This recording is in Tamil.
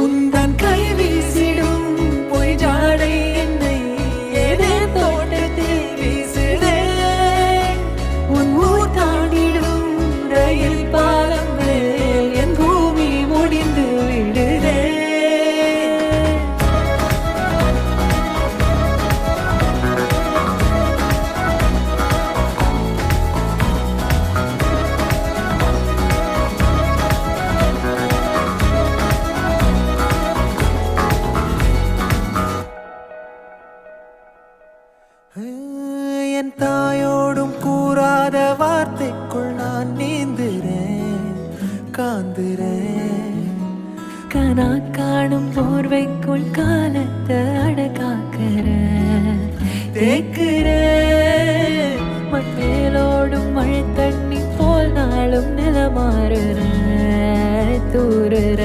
உந்தன் கை வீசிடும் பொய் ஜாடை என்னை ஏதே தோட்டத்தில் வீசுதே. உன் ஊர் தாண்டிடும் ரயில் பாலம் மேல் என் பூமி முடிந்து விடுதே. என் தாயோடும் கூறாத வார்த்தைக்குள் நான் நீந்துறேன், காந்துறேன். கனா காணும் போர்வைக்குள் காலத்தை அடக்காக்கிற தேக்குற. மண்ணேலோடும் மழை தண்ணி போல் நாளும் நிலமாறுற தூறுற.